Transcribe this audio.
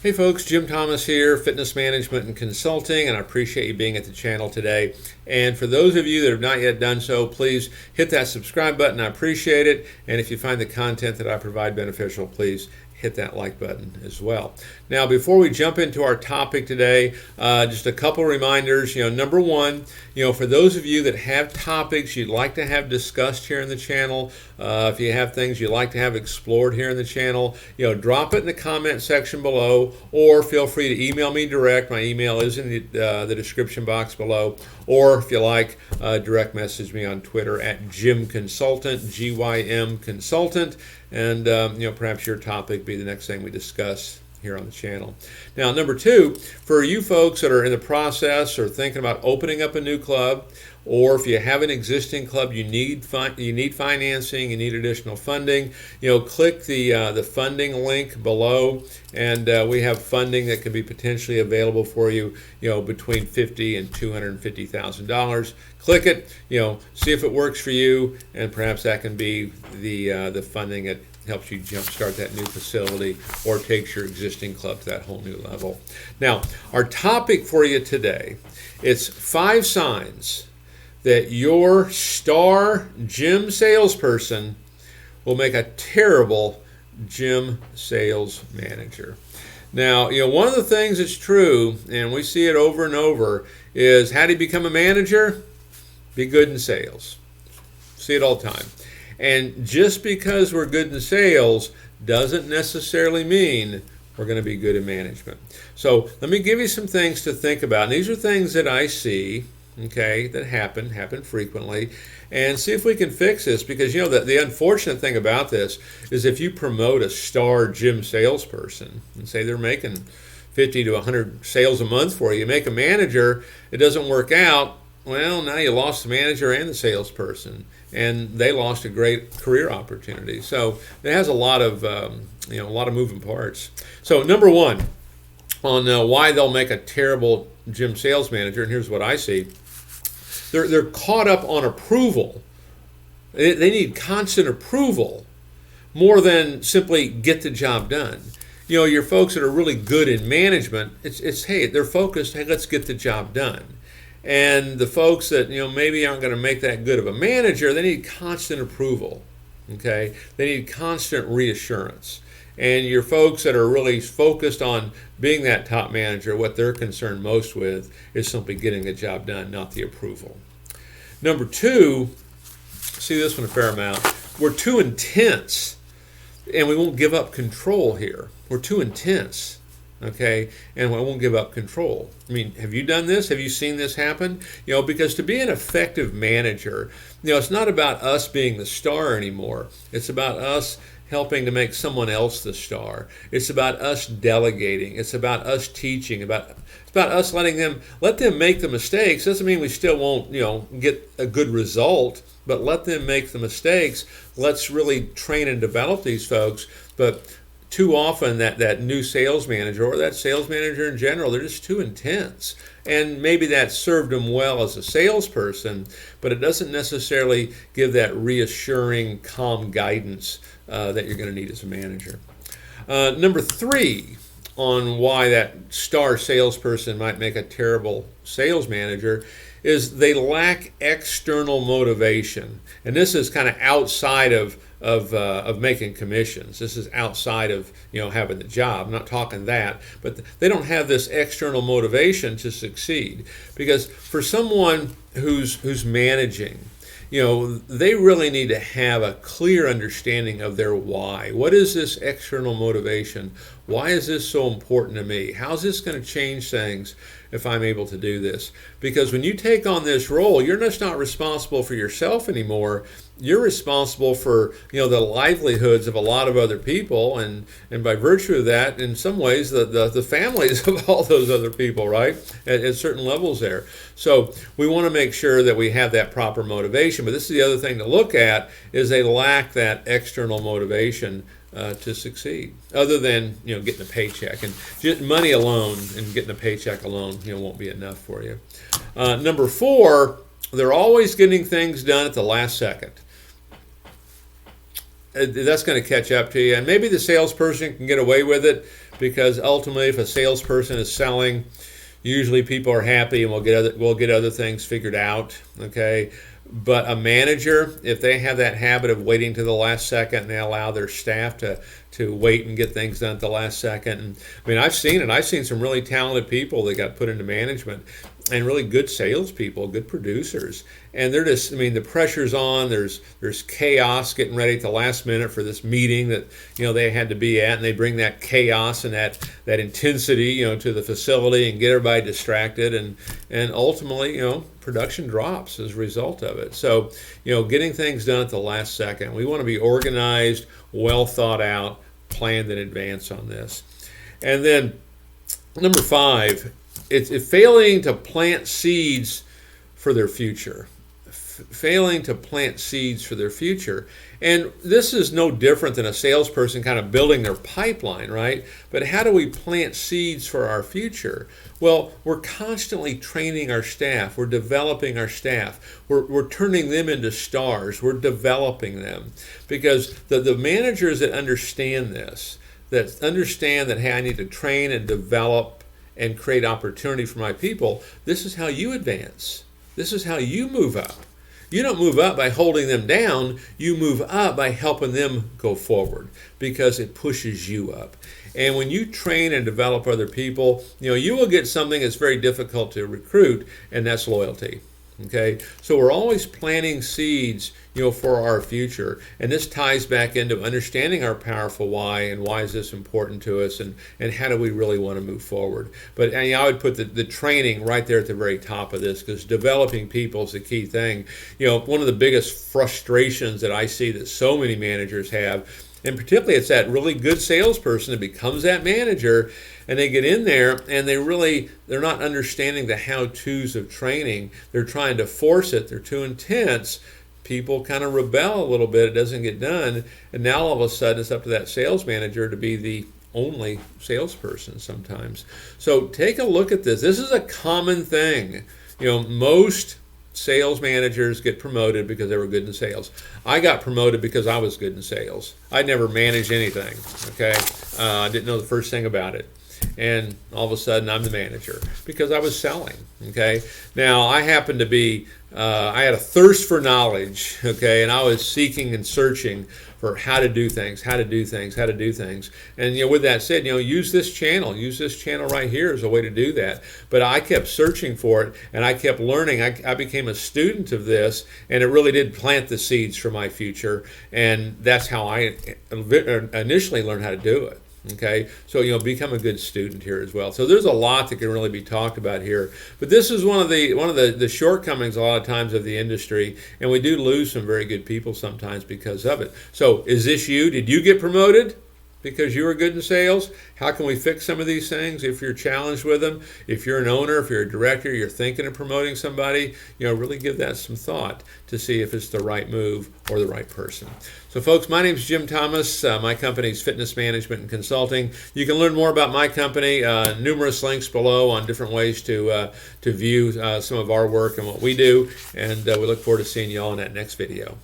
Hey folks, Jim Thomas here, Fitness Management and Consulting, and I appreciate you being at the channel today. And for those of you that have not yet done so, please hit that subscribe button. I appreciate it. And if you find the content that I provide beneficial, please hit that like button as well. Now, before we jump into our topic today, just a couple reminders. Number one, for those of you that have topics you'd like to have discussed here in the channel, if you have things you'd like to have explored here in the channel, drop it in the comment section below, or feel free to email me direct. My email is in the description box below, or if you like, direct message me on Twitter at Jim Consultant, GYM Consultant, and perhaps your topic be the next thing we discuss here on the channel. Now, number two, for you folks that are in the process or thinking about opening up a new club, or if you have an existing club, you need financing, you need additional funding, click the funding link below, and we have funding that can be potentially available for you, between $50,000 and $250,000. Click it, see if it works for you, and perhaps that can be the funding that helps you jumpstart that new facility or takes your existing club to that whole new level. Now, our topic for you today, it's 5 signs that your star gym salesperson will make a terrible gym sales manager. Now, one of the things that's true, and we see it over and over, is how do you become a manager? Be good in sales. See it all the time. And just because we're good in sales doesn't necessarily mean we're going to be good in management. So let me give you some things to think about. And these are things that I see, that happen frequently, and see if we can fix this. Because the unfortunate thing about this is if you promote a star gym salesperson and say they're making 50 to 100 sales a month for you, you make a manager, it doesn't work out. Well, now you lost the manager and the salesperson, and they lost a great career opportunity. So it has a lot of moving parts. So number one, on why they'll make a terrible gym sales manager, and here's what I see: they're caught up on approval. They need constant approval more than simply get the job done. Your folks that are really good in management, it's hey, they're focused. Hey, let's get the job done. And the folks that maybe aren't going to make that good of a manager, they need constant approval. They need constant reassurance. And your folks that are really focused on being that top manager, what they're concerned most with is simply getting the job done, not the approval. Number two, see this one a fair amount. We're too intense, and we won't give up control here. We're too intense. And we won't give up control. I mean, have you done this? Have you seen this happen? Because to be an effective manager, it's not about us being the star anymore. It's about us helping to make someone else the star. It's about us delegating. It's about us teaching. It's about us let them make the mistakes. Doesn't mean we still won't, get a good result, but let them make the mistakes. Let's really train and develop these folks. But too often that new sales manager or that sales manager in general, they're just too intense. And maybe that served them well as a salesperson, but it doesn't necessarily give that reassuring, calm guidance that you're going to need as a manager. Number three, on why that star salesperson might make a terrible sales manager, is they lack external motivation. And this is kind of outside of making commissions. This is outside of having the job. I'm not talking that, but they don't have this external motivation to succeed. Because for someone who's managing, they really need to have a clear understanding of their why. What is this external motivation? Why is this so important to me? How's this going to change things if I'm able to do this? Because when you take on this role, you're just not responsible for yourself anymore. You're responsible for the livelihoods of a lot of other people, and by virtue of that, in some ways, the families of all those other people, right? At certain levels there. So we want to make sure that we have that proper motivation. But this is the other thing to look at, is they lack that external motivation to succeed, other than getting a paycheck. And just money alone and getting a paycheck alone won't be enough for you. Number four, they're always getting things done at the last second. that's going to catch up to you. And maybe the salesperson can get away with it because ultimately, if a salesperson is selling, usually people are happy and we'll get other things figured out. Okay. But a manager, if they have that habit of waiting to the last second and they allow their staff to wait and get things done at the last second. And I mean, I've seen it. I've seen some really talented people that got put into management and really good salespeople, good producers. And they're just, I mean, the pressure's on. There's chaos getting ready at the last minute for this meeting that, they had to be at. And they bring that chaos and that intensity, to the facility and get everybody distracted. And ultimately, production drops as a result of it. So, getting things done at the last second. We want to be organized, well thought out, planned in advance on this. And then number 5, it's failing to plant seeds for their future. Failing to plant seeds for their future. And this is no different than a salesperson kind of building their pipeline, right? But how do we plant seeds for our future? Well, we're constantly training our staff. We're developing our staff. We're turning them into stars. We're developing them. Because the managers that understand this, that understand that, hey, I need to train and develop and create opportunity for my people, this is how you advance. This is how you move up. You don't move up by holding them down. You move up by helping them go forward because it pushes you up. And when you train and develop other people, you will get something that's very difficult to recruit, and that's loyalty. Okay, so we're always planting seeds, for our future, and this ties back into understanding our powerful why and why is this important to us, and how do we really want to move forward. But I would put the training right there at the very top of this, because developing people is the key thing. One of the biggest frustrations that I see that so many managers have, and particularly it's that really good salesperson that becomes that manager, and they get in there and they're not understanding the how-tos of training. They're trying to force it. They're too intense. People kind of rebel a little bit. It doesn't get done. And now all of a sudden it's up to that sales manager to be the only salesperson sometimes. So take a look at this. This is a common thing. Most sales managers get promoted because they were good in sales. I got promoted because I was good in sales. I never managed anything. Okay, I didn't know the first thing about it. And all of a sudden I'm the manager because I was selling. Okay, now I happened to be I had a thirst for knowledge, okay, and I was seeking and searching for how to do things. And with that said, use this channel right here as a way to do that. But I kept searching for it, and I kept learning. I became a student of this, and it really did plant the seeds for my future. And that's how I initially learned how to do it. Okay, so become a good student here as well. So there's a lot that can really be talked about here, but this is one of the shortcomings a lot of times of the industry, and we do lose some very good people sometimes because of it. So is this you? Did you get promoted because you were good in sales? How can we fix some of these things if you're challenged with them? If you're an owner, if you're a director, you're thinking of promoting somebody, really give that some thought to see if it's the right move or the right person. So folks, my name is Jim Thomas. My company is Fitness Management and Consulting. You can learn more about my company, numerous links below on different ways to view some of our work and what we do. And we look forward to seeing you all in that next video.